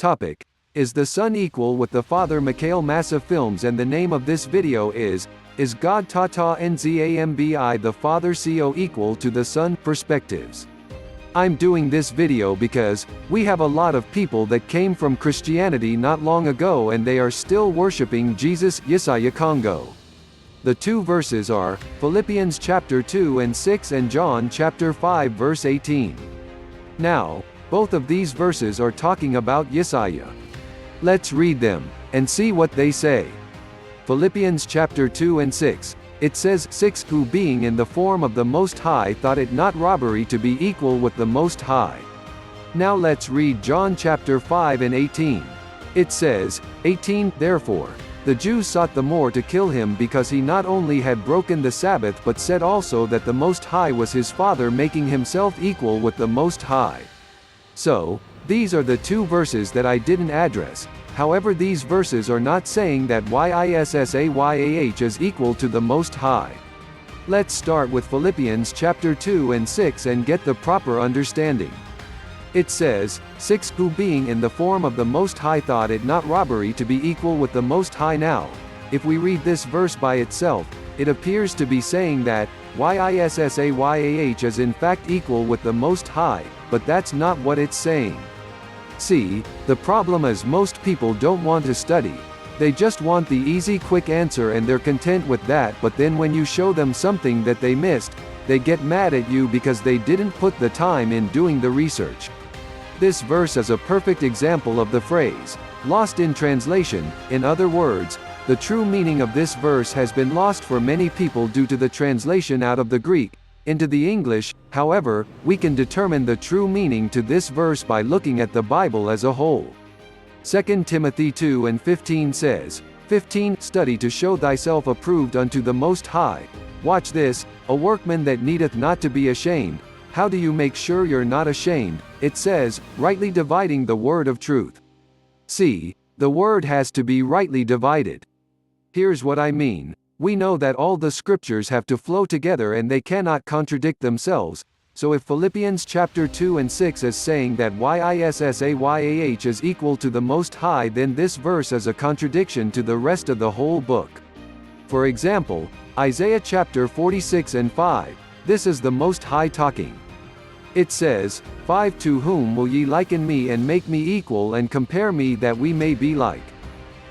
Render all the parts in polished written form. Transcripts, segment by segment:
Topic: Is the Son equal with the Father? Mikhael Massa Films, and the name of this video is God Tata Nzambi the Father CO equal to the Son? Perspectives. I'm doing this video because we have a lot of people that came from Christianity not long ago and they are still worshiping Jesus Yesaya Congo. The two verses are Philippians chapter 2 and 6 and John chapter 5 verse 18. Now, both of these verses are talking about Yesaya. Let's read them and see what they say. Philippians chapter 2 and 6. It says, 6 Who being in the form of the Most High thought it not robbery to be equal with the Most High. Now let's read John chapter 5 and 18. It says, 18 Therefore, the Jews sought the more to kill him because he not only had broken the Sabbath but said also that the Most High was his Father, making himself equal with the Most High. So, these are the two verses that I didn't address. However, these verses are not saying that Yesaya is equal to the Most High. Let's start with Philippians chapter 2 and 6 and get the proper understanding. It says, 6 Who being in the form of the Most High thought it not robbery to be equal with the Most High. Now, if we read this verse by itself, it appears to be saying that Yesaya is in fact equal with the Most High, but that's not what it's saying. See, the problem is most people don't want to study. They just want the easy quick answer and they're content with that, but then when you show them something that they missed, they get mad at you because they didn't put the time in doing the research. This verse is a perfect example of the phrase, lost in translation. In other words, the true meaning of this verse has been lost for many people due to the translation out of the Greek into the English. However, we can determine the true meaning to this verse by looking at the Bible as a whole. 2 Timothy 2 and 15 says, 15 Study to show thyself approved unto the Most High. Watch this, a workman that needeth not to be ashamed. How do you make sure you're not ashamed? It says, rightly dividing the word of truth. See, the word has to be rightly divided. Here's what I mean. We know that all the scriptures have to flow together and they cannot contradict themselves. So if Philippians chapter 2 and 6 is saying that Yesaya is equal to the Most High, then this verse is a contradiction to the rest of the whole book. For example, Isaiah chapter 46 and 5, this is the Most High talking. It says, 5 To whom will ye liken me and make me equal and compare me that we may be like?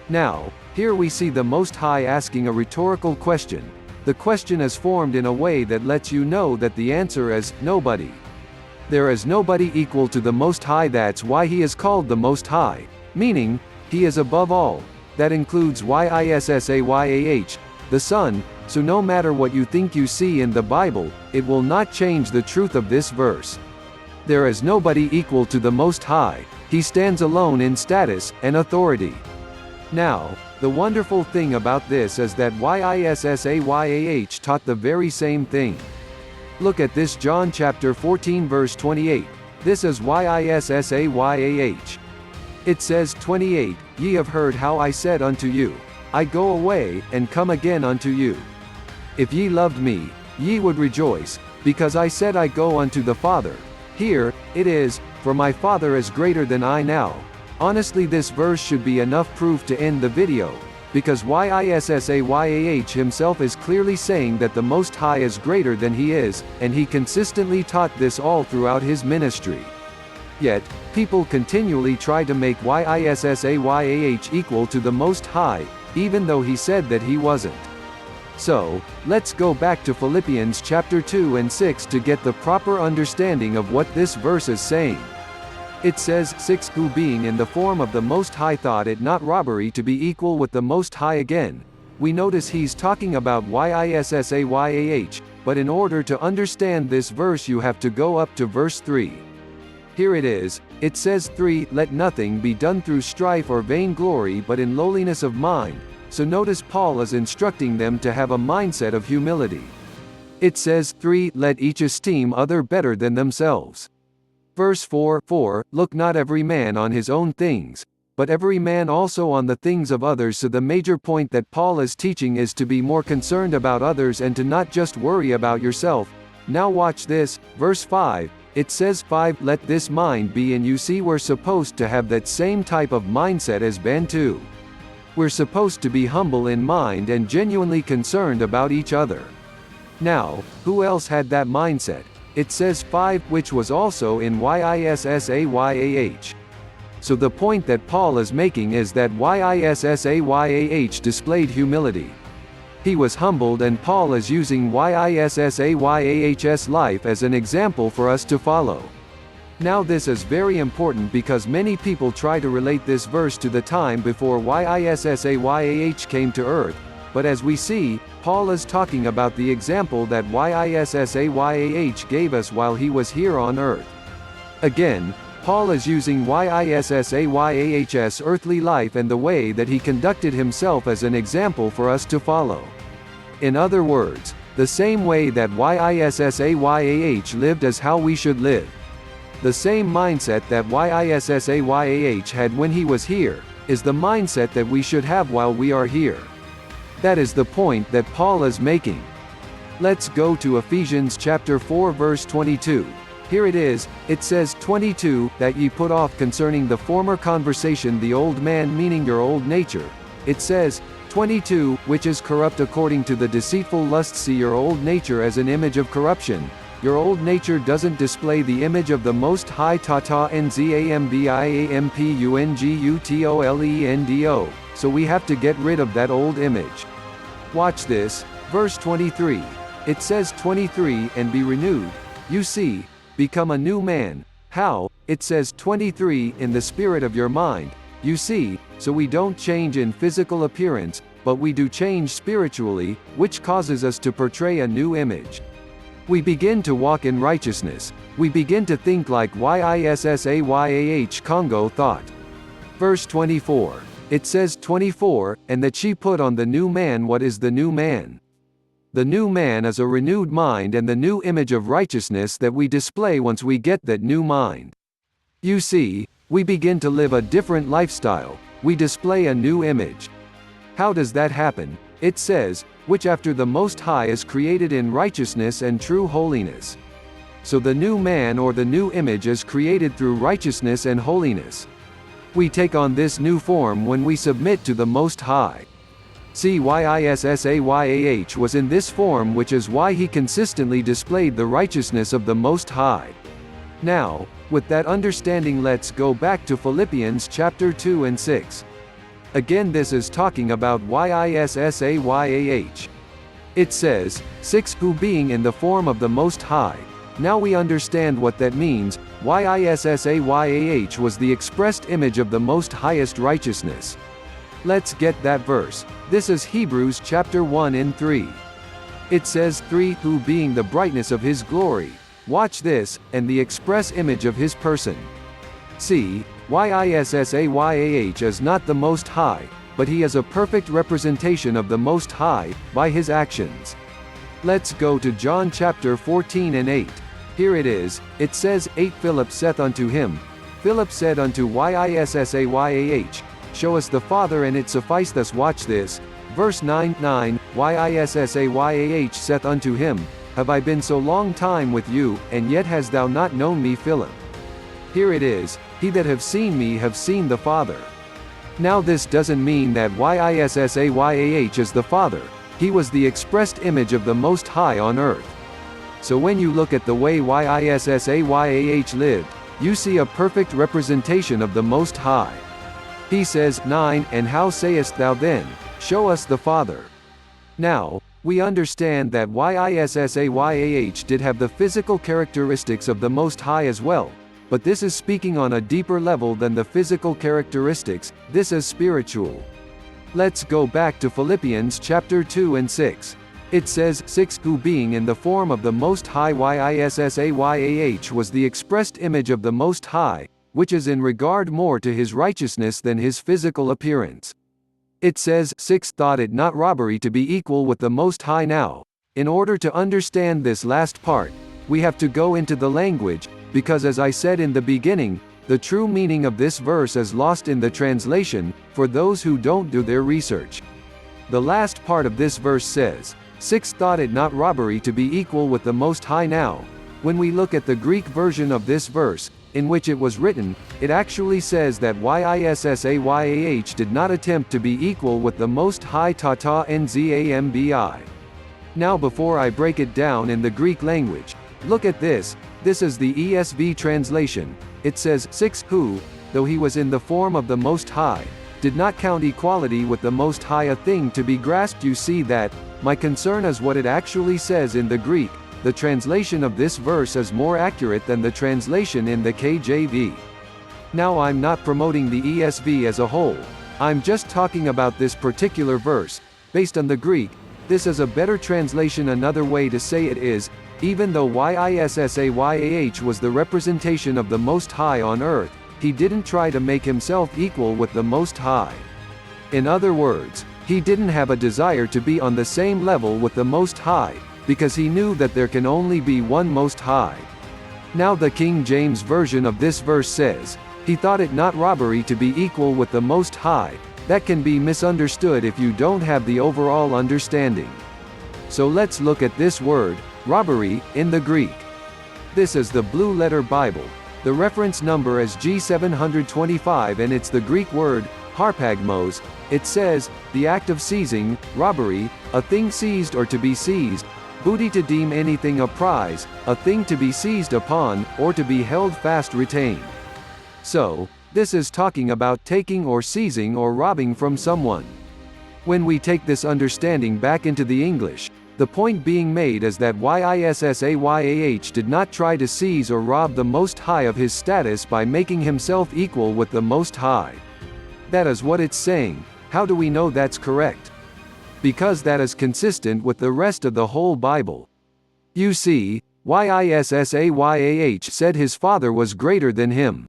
Now, here we see the Most High asking a rhetorical question. The question is formed in a way that lets you know that the answer is, nobody. There is nobody equal to the Most High. That's why he is called the Most High, meaning, he is above all. That includes Yesaya, the Son. So no matter what you think you see in the Bible, it will not change the truth of this verse. There is nobody equal to the Most High. He stands alone in status and authority. Now, the wonderful thing about this is that Yesaya taught the very same thing. Look at this, John chapter 14 verse 28. This is Yesaya. It says 28, Ye have heard how I said unto you, I go away, and come again unto you. If ye loved me, ye would rejoice, because I said I go unto the Father. Here, it is, for my Father is greater than I now. Honestly, this verse should be enough proof to end the video, because Yesaya himself is clearly saying that the Most High is greater than he is, and he consistently taught this all throughout his ministry. Yet, people continually try to make Yesaya equal to the Most High, even though he said that he wasn't. So, let's go back to Philippians chapter 2 and 6 to get the proper understanding of what this verse is saying. It says, 6 Who being in the form of the Most High thought it not robbery to be equal with the Most High. Again, we notice he's talking about Yesaya, but in order to understand this verse you have to go up to verse 3. Here it is, it says 3 Let nothing be done through strife or vainglory but in lowliness of mind. So notice Paul is instructing them to have a mindset of humility. It says 3 Let each esteem other better than themselves. Verse 4 Look not every man on his own things, but every man also on the things of others. So the major point that Paul is teaching is to be more concerned about others and to not just worry about yourself. Now watch this, verse 5, It says 5, let this mind be in you. See, we're supposed to have that same type of mindset as Bantu. We're supposed to be humble in mind and genuinely concerned about each other. Now, who else had that mindset? It says 5, which was also in YISSAYAH. So the point that Paul is making is that YISSAYAH displayed humility. He was humbled, and Paul is using YISSAYAH's life as an example for us to follow. Now this is very important because many people try to relate this verse to the time before YISSAYAH came to earth, but as we see, Paul is talking about the example that YISSAYAH gave us while he was here on earth. Again, Paul is using YISSAYAH's earthly life and the way that he conducted himself as an example for us to follow. In other words, the same way that YISSAYAH lived is how we should live. The same mindset that YISSAYAH had when he was here, is the mindset that we should have while we are here. That is the point that Paul is making. Let's go to Ephesians chapter 4 verse 22. Here it is, it says 22, that ye put off concerning the former conversation the old man, meaning your old nature. It says, 22, which is corrupt according to the deceitful lusts. See your old nature as an image of corruption. Your old nature doesn't display the image of the Most High. Tata Nzambi Ampungutolendo. So we have to get rid of that old image. Watch this, verse 23. It says 23, and be renewed. You see, become a new man. How? It says 23, in the spirit of your mind. You see, so we don't change in physical appearance, but we do change spiritually, which causes us to portray a new image. We begin to walk in righteousness. We begin to think like YISSAYAH Congo thought. Verse 24. It says 24, and that she put on the new man. What is the new man? The new man is a renewed mind and the new image of righteousness that we display once we get that new mind. You see, we begin to live a different lifestyle. We display a new image. How does that happen? It says, which after the Most High is created in righteousness and true holiness. So the new man or the new image is created through righteousness and holiness. We take on this new form when we submit to the Most High. See, YISSAYAH was in this form, which is why he consistently displayed the righteousness of the Most High. Now, with that understanding, let's go back to Philippians chapter 2 and 6. Again, this is talking about YISSAYAH. It says, 6, who being in the form of the Most High. Now we understand what that means. YISSAYAH was the expressed image of the Most Highest righteousness. Let's get that verse. This is Hebrews chapter 1 and 3. It says 3, who being the brightness of his glory. Watch this, and the express image of his person. See, YISSAYAH is not the Most High, but he is a perfect representation of the Most High, by his actions. Let's go to John chapter 14 and 8. Here it is, it says 8, Philip saith unto him. Philip said unto YISSAYAH, show us the Father and it sufficeth us. Watch this, verse 9, YISSAYAH saith unto him, have I been so long time with you, and yet hast thou not known me, Philip? Here it is, he that have seen me have seen the Father. Now this doesn't mean that YISSAYAH is the Father. He was the expressed image of the Most High on earth. So when you look at the way YISSAYAH lived, you see a perfect representation of the Most High. He says 9, and how sayest thou then, show us the Father? Now, we understand that YISSAYAH did have the physical characteristics of the Most High as well, but this is speaking on a deeper level than the physical characteristics. This is spiritual. Let's go back to Philippians chapter 2 and 6. It says 6, who being in the form of the Most High. YISSAYAH was the expressed image of the Most High, which is in regard more to his righteousness than his physical appearance. It says 6, thought it not robbery to be equal with the Most High. Now, in order to understand this last part, we have to go into the language, because as I said in the beginning, the true meaning of this verse is lost in the translation, for those who don't do their research. The last part of this verse says, 6, thought it not robbery to be equal with the Most High. Now, When we look at the Greek version of this verse, in which it was written, it actually says that Yissayah did not attempt to be equal with the Most High Tata Nzambi. Now before I break it down in the Greek language, look at this. This is the ESV translation. It says, 6 Who, though he was in the form of the Most High, did not count equality with the Most High a thing to be grasped. You see that, my concern is what it actually says in the Greek. The translation of this verse is more accurate than the translation in the KJV. Now I'm not promoting the ESV as a whole. I'm just talking about this particular verse. Based on the Greek, this is a better translation. Another way to say it is, even though Yissayah was the representation of the Most High on earth, he didn't try to make himself equal with the Most High. In other words, he didn't have a desire to be on the same level with the Most High, because he knew that there can only be one Most High. Now the King James Version of this verse says, he thought it not robbery to be equal with the Most High. That can be misunderstood if you don't have the overall understanding. So let's look at this word, robbery, in the Greek. This is the Blue Letter Bible. The reference number is G725 and it's the Greek word, harpagmos. It says, the act of seizing, robbery, a thing seized or to be seized, booty to deem anything a prize, a thing to be seized upon, or to be held fast retained. So, this is talking about taking or seizing or robbing from someone. When we take this understanding back into the English, the point being made is that Yissayah did not try to seize or rob the Most High of his status by making himself equal with the Most High. That is what it's saying. How do we know that's correct? Because that is consistent with the rest of the whole Bible. You see, Yissayah said his father was greater than him.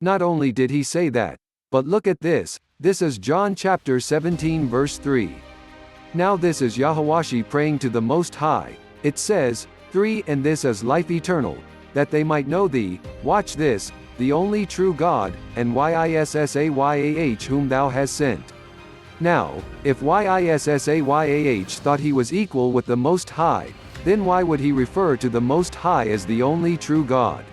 Not only did he say that, but look at this. This is John chapter 17 verse 3. Now this is Yahawashi praying to the Most High. It says, 3 And this is life eternal, that they might know thee, watch this, the only true God, and Yissayah whom thou hast sent. Now, if Yissayah thought he was equal with the Most High, then why would he refer to the Most High as the only true God?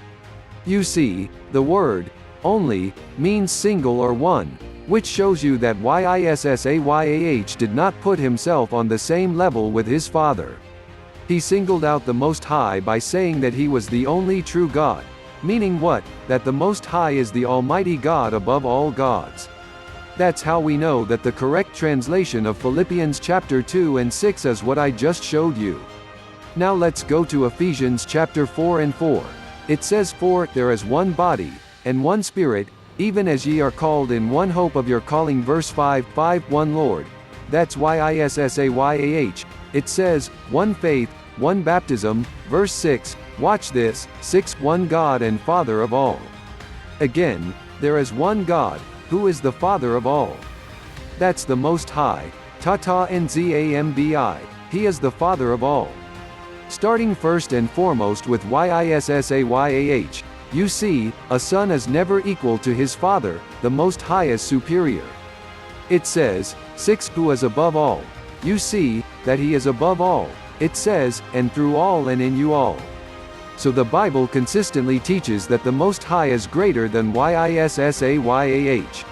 You see, the word, only, means single or one, which shows you that Yissayah did not put himself on the same level with his father. He singled out the Most High by saying that he was the only true God, meaning what? That the Most High is the Almighty God above all gods. That's how we know that the correct translation of Philippians chapter 2 and 6 is what I just showed you. Now let's go to Ephesians chapter 4 and 4. It says, For there is one body, and one Spirit, even as ye are called in one hope of your calling. Verse 5, one Lord. That's Yissayah. It says, one faith, one baptism. Verse 6, watch this, 6 One God and Father of all. Again, there is one God, who is the Father of all. That's the Most High, Tata Nzambi. He is the Father of all. Starting first and foremost with Yissayah, you see, a son is never equal to his father, the Most High is superior. It says, 6 Who is above all. You see, that he is above all. It says, and through all and in you all. So the Bible consistently teaches that the Most High is greater than Yissayah.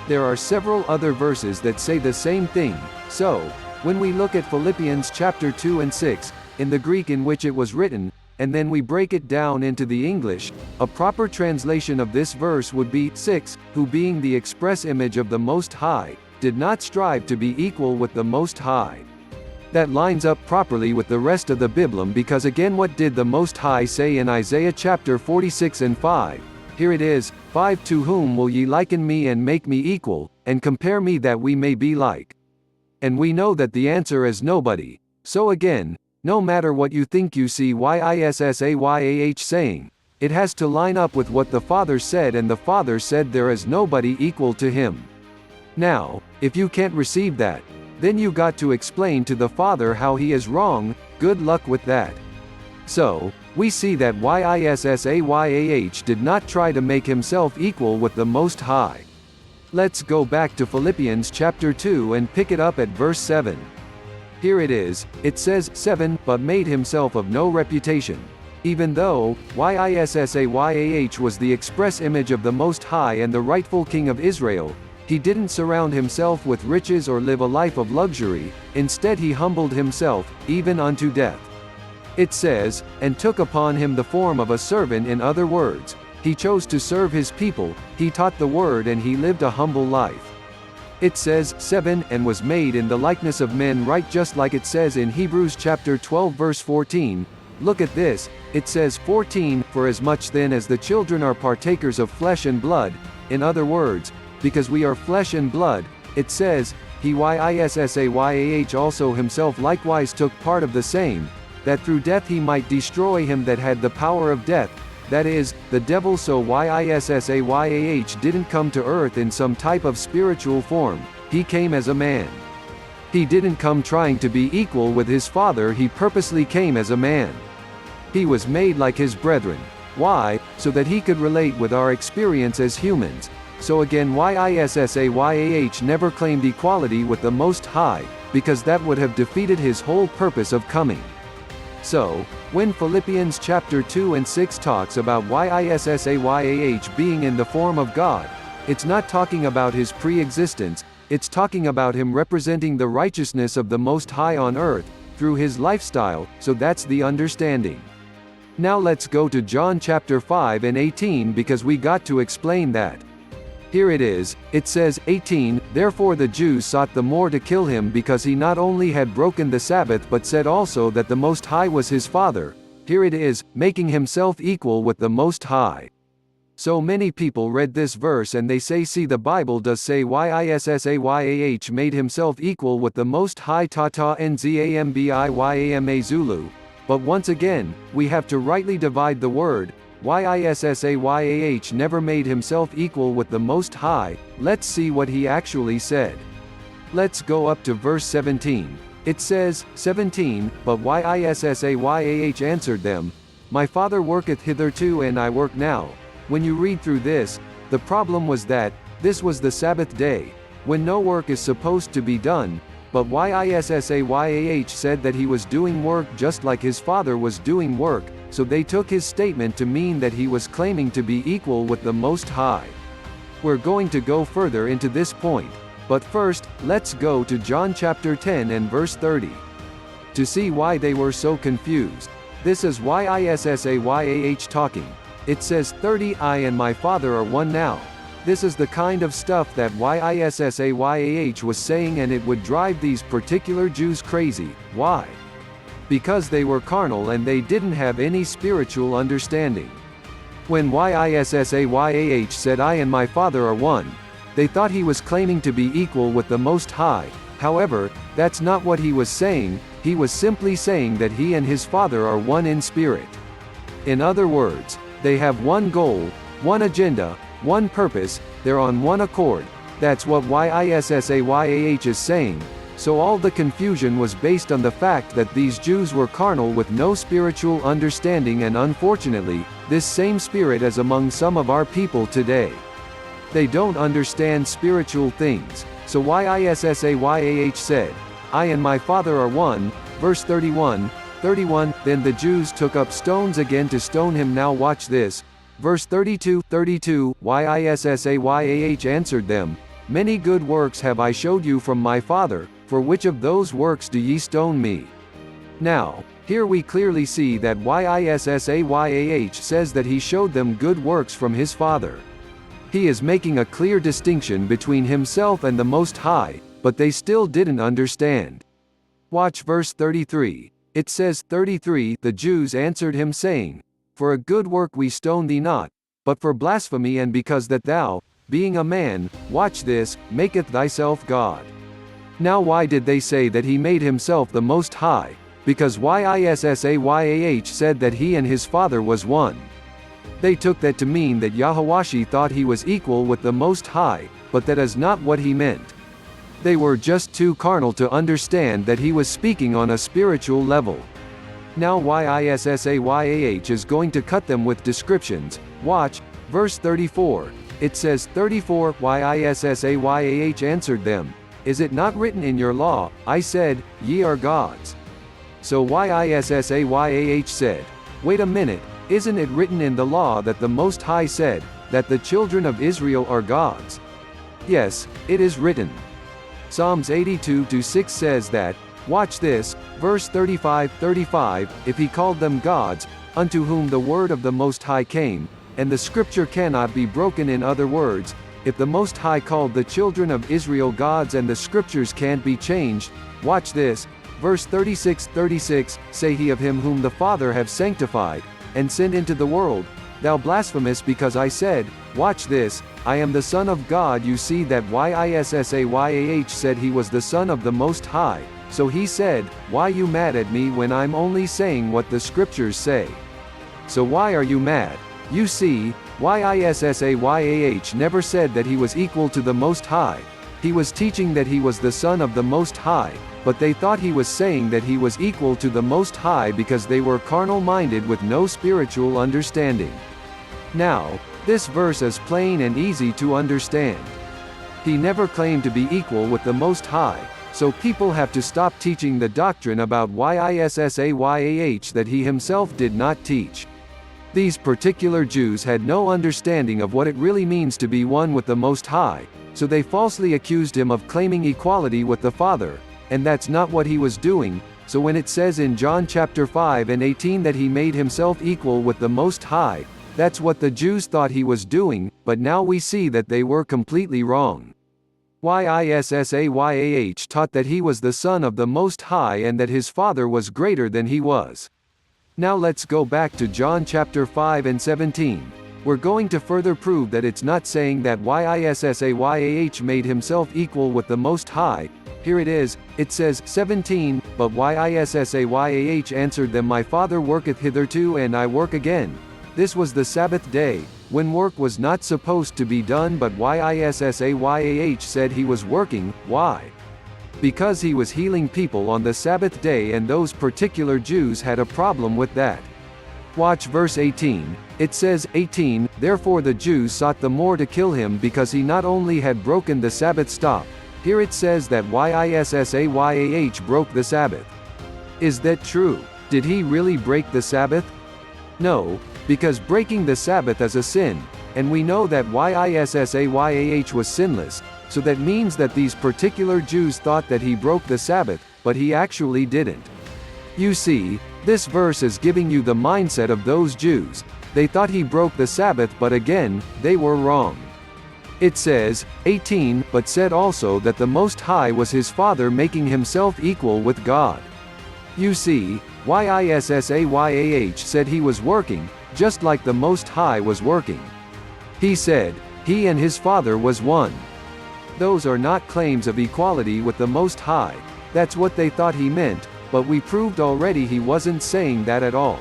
There are several other verses that say the same thing. So, when we look at Philippians chapter 2 and 6, in the Greek in which it was written, and then we break it down into the English, a proper translation of this verse would be, 6, Who being the express image of the Most High, did not strive to be equal with the Most High. That lines up properly with the rest of the Biblum, because again, what did the Most High say in Isaiah chapter 46 and 5? Here it is, 5 To whom will ye liken me and make me equal, and compare me that we may be like? And we know that the answer is nobody. So again, no matter what you think you see Yissayah saying, it has to line up with what the Father said, and the Father said there is nobody equal to him. Now, if you can't receive that, then you got to explain to the Father how he is wrong. Good luck with that. So, we see that Yissayah did not try to make himself equal with the Most High. Let's go back to Philippians chapter 2 and pick it up at verse 7. Here it is, it says, 7, But made himself of no reputation, Even though Yissayah was the express image of the Most High and the rightful King of Israel, he didn't surround himself with riches or live a life of luxury. Instead he humbled himself, even unto death. It says, and took upon him the form of a servant. In other words, he chose to serve his people, he taught the word, and he lived a humble life. It says, 7, and was made in the likeness of men, right, just like it says in Hebrews chapter 12 verse 14. Look at this, it says 14, for as much then as the children are partakers of flesh and blood, in other words, because we are flesh and blood, it says, he Yissayah also himself likewise took part of the same, that through death he might destroy him that had the power of death, that is, the devil. So Yissayah didn't come to earth in some type of spiritual form, he came as a man. He didn't come trying to be equal with his father, he purposely came as a man. He was made like his brethren. Why? So that he could relate with our experience as humans. So again, Yissayah never claimed equality with the Most High, because that would have defeated his whole purpose of coming. So, when Philippians chapter 2 and 6 talks about Yissayah being in the form of God, it's not talking about his pre-existence, it's talking about him representing the righteousness of the Most High on earth, through his lifestyle, so that's the understanding. Now let's go to John chapter 5 and 18, because we got to explain that. Here it is, it says, 18, therefore the Jews sought the more to kill him, because he not only had broken the Sabbath but said also that the Most High was his Father. Here it is, making himself equal with the Most High. So many people read this verse and they say, see, the Bible does say Yissayah made himself equal with the Most High. Tata Nzambi Yama Zulu. But once again, we have to rightly divide the word. Yissayah never made himself equal with the Most High. Let's see what he actually said. Let's go up to verse 17. It says, 17, but Yissayah answered them, my Father worketh hitherto and I work now. When you read through this, the problem was that, this was the Sabbath day, when no work is supposed to be done, but Yissayah said that he was doing work just like his Father was doing work, so they took his statement to mean that he was claiming to be equal with the Most High. We're going to go further into this point, but first, let's go to John chapter 10 and verse 30. To see why they were so confused. This is Yissayah talking. It says 30, I and my Father are one now. This is the kind of stuff that Yissayah was saying, and it would drive these particular Jews crazy. Why? Because they were carnal and they didn't have any spiritual understanding. When Yissayah said I and my Father are one, they thought he was claiming to be equal with the Most High. However, that's not what he was saying, he was simply saying that he and his Father are one in spirit. In other words, they have one goal, one agenda, one purpose, they're on one accord. That's what Yissayah is saying. So all the confusion was based on the fact that these Jews were carnal with no spiritual understanding, and unfortunately, this same spirit is among some of our people today. They don't understand spiritual things. So Yissayah said, I and my Father are one. Verse 31, then the Jews took up stones again to stone him. Now watch this. Verse 32, Yissayah answered them, many good works have I showed you from my Father, for which of those works do ye stone me? Now, here we clearly see that Yissayah says that he showed them good works from his Father. He is making a clear distinction between himself and the Most High, but they still didn't understand. Watch verse 33. It says 33, the Jews answered him saying, for a good work we stone thee not, but for blasphemy, and because that thou, being a man, watch this, maketh thyself God. Now why did they say that he made himself the Most High? Because Yissayah said that he and his Father was one. They took that to mean that Yahweh thought he was equal with the Most High, but that is not what he meant. They were just too carnal to understand that he was speaking on a spiritual level. Now Yissayah is going to cut them with descriptions. Watch, verse 34. It says 34, Yissayah answered them, is it not written in your law, I said, ye are gods? So Yissayah said, Wait a minute, isn't it written in the law that the Most High said, that the children of Israel are gods? Yes, it is written. Psalms 82:6 says that, watch this, verse 35, if he called them gods, unto whom the word of the Most High came, and the scripture cannot be broken. In other words, if the Most High called the children of Israel gods and the scriptures can't be changed, watch this, verse 36, say he of him whom the Father have sanctified, and sent into the world, thou blasphemous, because I said, watch this, I am the Son of God. You see that Yissayah said he was the Son of the Most High, so he said, why you mad at me when I'm only saying what the scriptures say? So why are you mad? You see, Yissayah never said that he was equal to the Most High. He was teaching that he was the Son of the Most High, but they thought he was saying that he was equal to the Most High because they were carnal-minded with no spiritual understanding. Now, this verse is plain and easy to understand. He never claimed to be equal with the Most High, so people have to stop teaching the doctrine about Yissayah that he himself did not teach. These particular Jews had no understanding of what it really means to be one with the Most High, so they falsely accused him of claiming equality with the Father, and that's not what he was doing. So when it says in John chapter 5:18 that he made himself equal with the Most High, that's what the Jews thought he was doing, but now we see that they were completely wrong. Yissayah taught that he was the Son of the Most High and that his Father was greater than he was. Now let's go back to John chapter 5:17. We're going to further prove that it's not saying that Yissayah made himself equal with the Most High. Here it is, it says 17, but Yissayah answered them, my Father worketh hitherto and I work again. This was the Sabbath day, when work was not supposed to be done, but Yissayah said he was working. Why? Because he was healing people on the Sabbath day, and those particular Jews had a problem with that. Watch verse 18, it says, 18, therefore the Jews sought the more to kill him because he not only had broken the Sabbath. Stop. Here it says that Yissayah broke the Sabbath. Is that true? Did he really break the Sabbath? No, because breaking the Sabbath is a sin, and we know that Yissayah was sinless, so that means that these particular Jews thought that he broke the Sabbath, but he actually didn't. You see, this verse is giving you the mindset of those Jews. They thought he broke the Sabbath, but again, they were wrong. It says, 18, but said also that the Most High was his Father, making himself equal with God. You see, Yissayah said he was working, just like the Most High was working. He said, he and his Father was one. Those are not claims of equality with the Most High. That's what they thought he meant, but we proved already he wasn't saying that at all.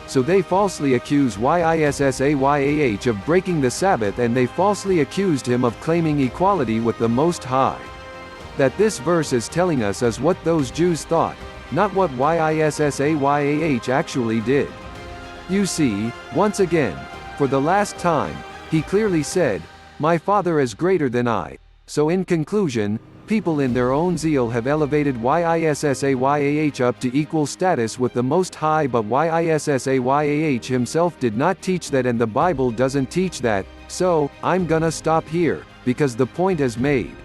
So they falsely accuse Yissayah of breaking the Sabbath, and they falsely accused him of claiming equality with the Most High. That this verse is telling us is what those Jews thought, not what Yissayah actually did. You see, once again, for the last time, he clearly said, my Father is greater than I. So in conclusion, people in their own zeal have elevated Yissayah up to equal status with the Most High, but Yissayah himself did not teach that, and the Bible doesn't teach that. So, I'm gonna stop here, because the point is made.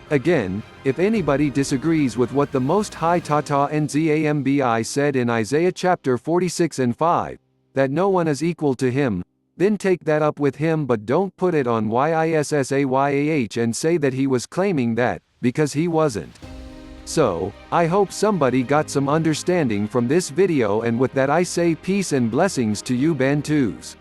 Again, if anybody disagrees with what the Most High Tata Nzambi said in Isaiah chapter 46:5, that no one is equal to him, then take that up with him, but don't put it on Yissayah and say that he was claiming that, because he wasn't. So, I hope somebody got some understanding from this video, and with that I say peace and blessings to you Bantus.